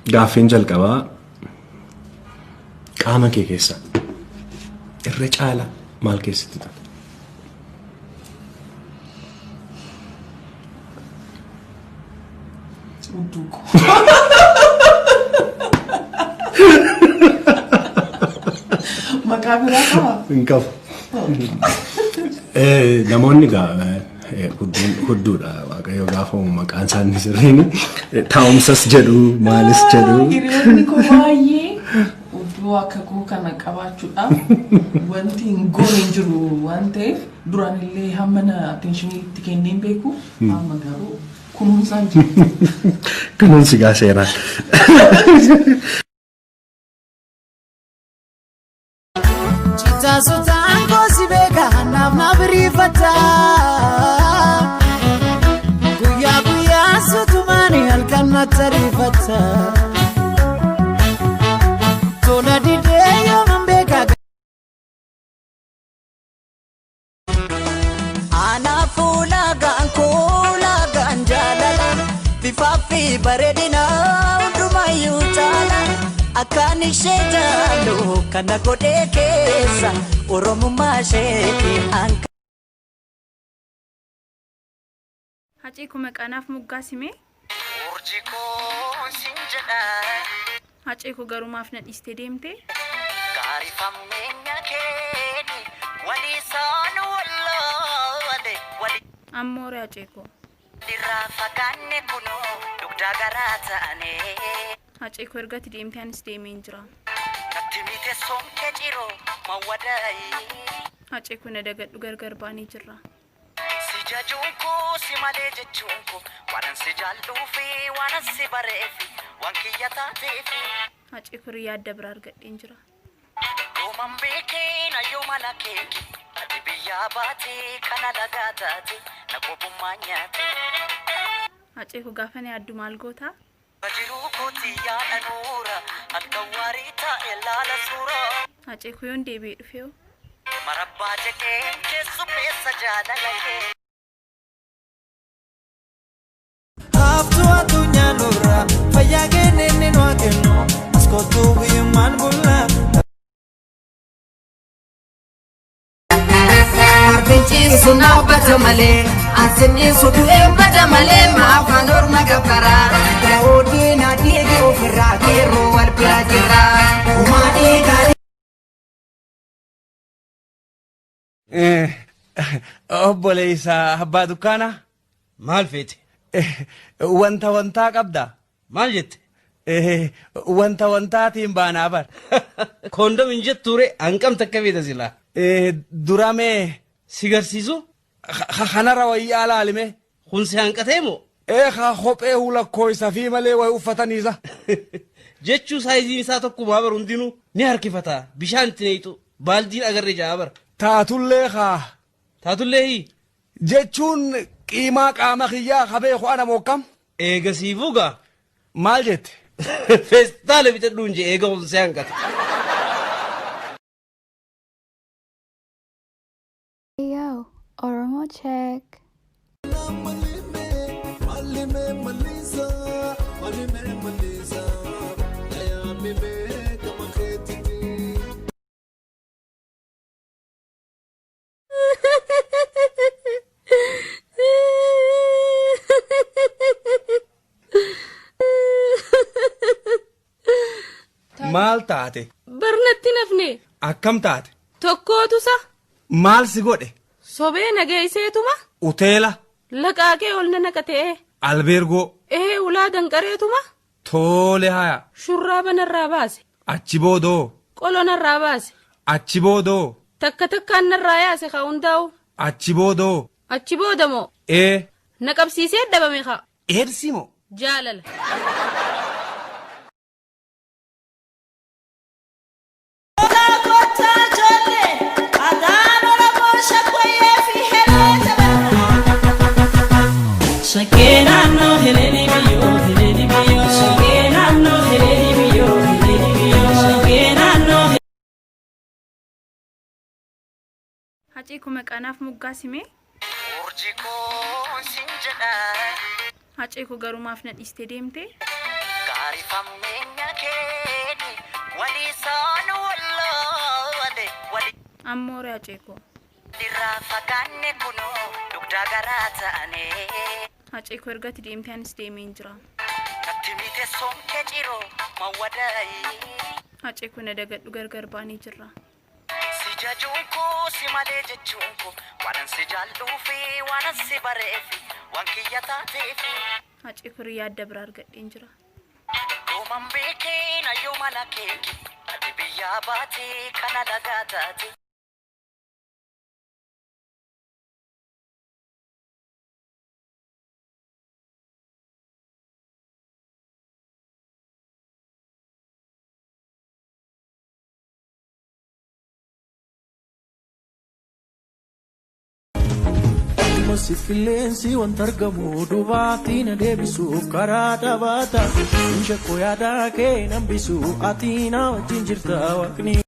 Gaaffiin jalqabaa qaama kee keessa irra caala maal keessatti ta'a? Makabira qaba. Inqabu. Namoonni hudduudha waaqayyo gaafa maqaan isaanii sirriin taa'umsas jedhu maalis jedhu. Hiriyoonni koo baay'ee hudduu akka koo kana qabaachuudhaaf wanti hin goone jiru waan ta'eef duraan illee hamma attentionii itti kenneen beeku amma garuu kunuunsaan jiru. Kunuunsi gaa seeraa. Sultan gosi beka nam na brifata Guya sutumani alkanna tarifata Tola dide yo mambeka Ana fula ganjalala Bifafi baredina undumayu tala Akani shejalo kana godekesa oromo masheki anka Haacii kuma qanaaf muggaasime Jorji ko sinjada Haacii ku garumaaf na dhiste deemte Gari fammenya keeni wali saanu wallade wali ammoore haacii ku dirra fakanne kuno dugda garata ane Haacii ku ergati deemte anis deemeen jira Timite sonke jiro mawadai Haacii ku na dagadhu gargar baanii jirra Sijajunko simale jechunko wanan sijallufi wanan sibarefi wankiyatatefi Haacii ku riyaadda bira argadheen jira Yoman beke na yomana keki Adibiya bate kana lagatati na kobumanyati Haacii ku gaafa na yaaddu maal goota Bajiru koti ya anura alkawarita elala sura Haacii ku yoon deebi'ee dhufeeyo Marabba jeke kesu pesa jala lake Haftu adunya nura fayagene neno akeno askotu human bulla Arbenchi suna batamale asini sudu batamale ma fanor magabara Odi na diege ofra kero wal plajira umani gari Obboleessa abbaa dukkaana maal feete wanta qabda maal jette wantaatiin baanaa bar koondom hin jetture hanqam takka feeta silaa duramee si garsiisu kanarra wayyaa laalime kun si hanqatee moo kophee hulakkoo isa fi malee way uffataniisa jechuu saayiziin isaa tokkumaa bar hundinuu ni harkifata bishaan itti neeyxu baaldiin agarre jaa bar taatullee hii jechuun qiimaa qaama kiyyaa qabee ho'ana mokkam eegasiifuu gaa maal jette feestaala bitadhuun jee eega kun si hanqata Yo, Oromo check. maal taate barnatti nafne akkam taate tokkootusa maal si godhe sobee nageeyseetuma uteela laqaaqee ol naqatee albeergoo ulaa danqareetuma toole haya shurraaba narraa baase achi boodoo qolo narraa baase achi boodoo takka takkaan narraa yaase ka hundaa'u achi boodoo achi boodamoo na qabsiisee dhabame ka eedsimo jaalala Shakena no heleni biyo Shakena no heleni biyo Shakena no Haacii kuma qanaaf muggaasime Jorji ko sinjada Haacii ku garumaaf na dhiste deemte Gari hammenya keeni waliisaan wallaale wali Ammoore Haceekoo. dirraa fagaanne kunoo dugdaa garaa ta'ane Haceekoo ergatti deemtee anis deemee hin jira. natti mite sonkee ciroo mawwadaayi Haceekoo na dagadhu gargar baanii jirra. si jajuun koo si malee jechuun koo waanan si jaalluu fi waanan si bareefi waan kiyya taateefi Haceekoo yaadda biraa argadheen jira. Gooman beekee na yoo mana keeki ati biyyaa baatee kana dhagaa taate. Sifilensi wantargamu dubati na debisu karada bata inja koyada ke nambisu atina wajin jirta wakni